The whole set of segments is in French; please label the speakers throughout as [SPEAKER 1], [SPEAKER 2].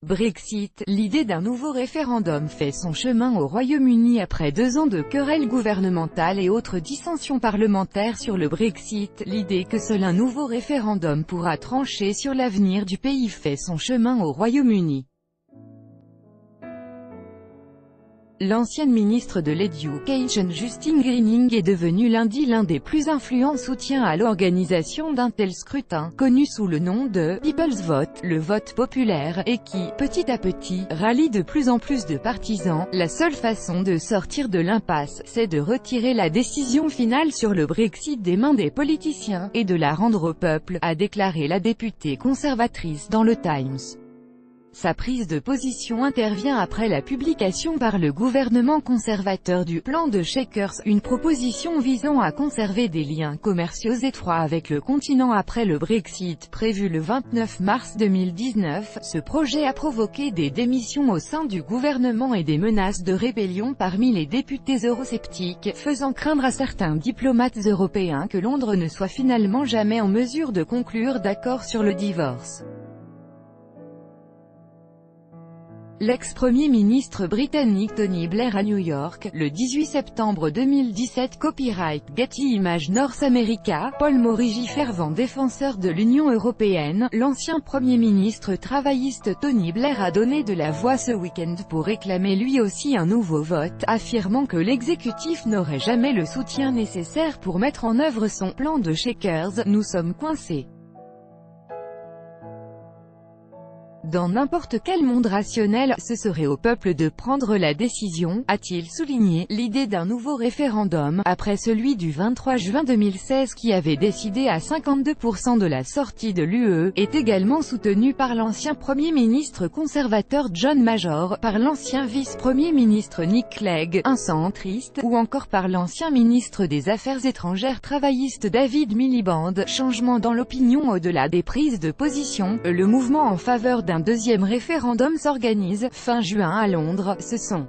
[SPEAKER 1] Brexit, l'idée d'un nouveau référendum fait son chemin au Royaume-Uni après 2 ans de querelles gouvernementales et autres dissensions parlementaires sur le Brexit. L'idée que seul un nouveau référendum pourra trancher sur l'avenir du pays fait son chemin au Royaume-Uni. L'ancienne ministre de l'Education Justine Greening est devenue lundi l'un des plus influents soutiens à l'organisation d'un tel scrutin, connu sous le nom de « People's Vote », le vote populaire, et qui, petit à petit, rallie de plus en plus de partisans. La seule façon de sortir de l'impasse, c'est de retirer la décision finale sur le Brexit des mains des politiciens, et de la rendre au peuple, a déclaré la députée conservatrice dans le Times. Sa prise de position intervient après la publication par le gouvernement conservateur du plan de Chequers, une proposition visant à conserver des liens commerciaux étroits avec le continent après le Brexit prévu le 29 mars 2019. Ce projet a provoqué des démissions au sein du gouvernement et des menaces de rébellion parmi les députés eurosceptiques, faisant craindre à certains diplomates européens que Londres ne soit finalement jamais en mesure de conclure d'accord sur le divorce. L'ex-premier ministre britannique Tony Blair à New York, le 18 septembre 2017. Copyright Getty Images North America. Paul Morigi, fervent défenseur de l'Union européenne, l'ancien premier ministre travailliste Tony Blair a donné de la voix ce week-end pour réclamer lui aussi un nouveau vote, affirmant que l'exécutif n'aurait jamais le soutien nécessaire pour mettre en œuvre son plan de Chequers. Nous sommes coincés. Dans n'importe quel monde rationnel, ce serait au peuple de prendre la décision, a-t-il souligné. L'idée d'un nouveau référendum, après celui du 23 juin 2016 qui avait décidé à 52% de la sortie de l'UE, est également soutenue par l'ancien Premier ministre conservateur John Major, par l'ancien vice-premier ministre Nick Clegg, un centriste, ou encore par l'ancien ministre des Affaires étrangères travailliste David Miliband. Changement dans l'opinion au-delà des prises de position, le mouvement en faveur d'un deuxième référendum s'organise, fin juin à Londres. Ce sont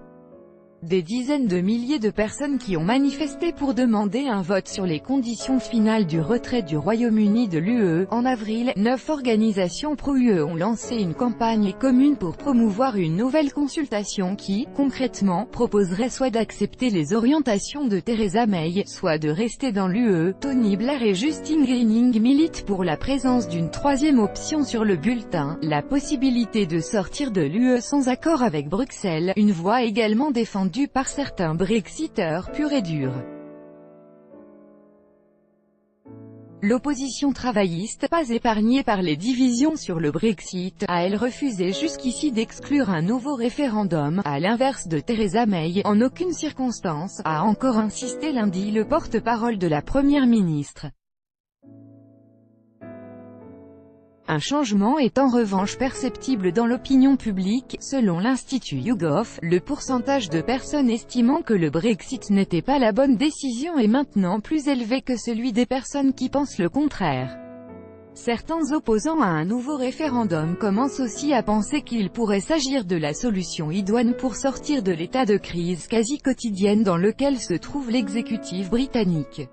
[SPEAKER 1] des dizaines de milliers de personnes qui ont manifesté pour demander un vote sur les conditions finales du retrait du Royaume-Uni de l'UE. En avril, 9 organisations pro-UE ont lancé une campagne commune pour promouvoir une nouvelle consultation qui, concrètement, proposerait soit d'accepter les orientations de Theresa May, soit de rester dans l'UE. Tony Blair et Justine Greening militent pour la présence d'une troisième option sur le bulletin, la possibilité de sortir de l'UE sans accord avec Bruxelles, une voie également défendue par certains brexiteurs purs et durs. L'opposition travailliste, pas épargnée par les divisions sur le Brexit, a elle refusé jusqu'ici d'exclure un nouveau référendum, à l'inverse de Theresa May. En aucune circonstance, a encore insisté lundi le porte-parole de la première ministre. Un changement est en revanche perceptible dans l'opinion publique. Selon l'Institut YouGov, le pourcentage de personnes estimant que le Brexit n'était pas la bonne décision est maintenant plus élevé que celui des personnes qui pensent le contraire. Certains opposants à un nouveau référendum commencent aussi à penser qu'il pourrait s'agir de la solution idoine pour sortir de l'état de crise quasi quotidienne dans lequel se trouve l'exécutif britannique.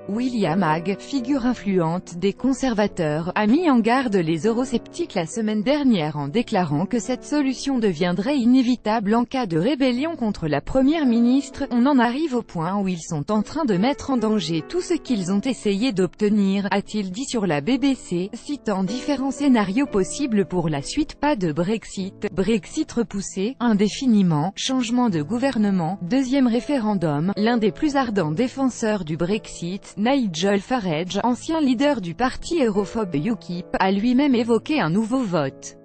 [SPEAKER 1] William Hague, figure influente des conservateurs, a mis en garde les eurosceptiques la semaine dernière en déclarant que cette solution deviendrait inévitable en cas de rébellion contre la première ministre. On en arrive au point où ils sont en train de mettre en danger tout ce qu'ils ont essayé d'obtenir, a-t-il dit sur la BBC, citant différents scénarios possibles pour la suite. Pas de Brexit, Brexit repoussé, indéfiniment, changement de gouvernement, deuxième référendum. L'un des plus ardents défenseurs du Brexit, Nigel Farage, ancien leader du parti europhobe UKIP, a lui-même évoqué un nouveau vote.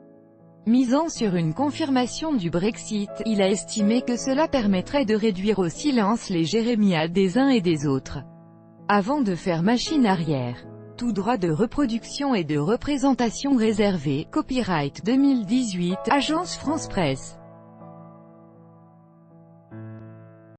[SPEAKER 1] Misant sur une confirmation du Brexit, il a estimé que cela permettrait de réduire au silence les jérémiades des uns et des autres, avant de faire machine arrière. Tout droit de reproduction et de représentation réservé. Copyright 2018, Agence France Presse.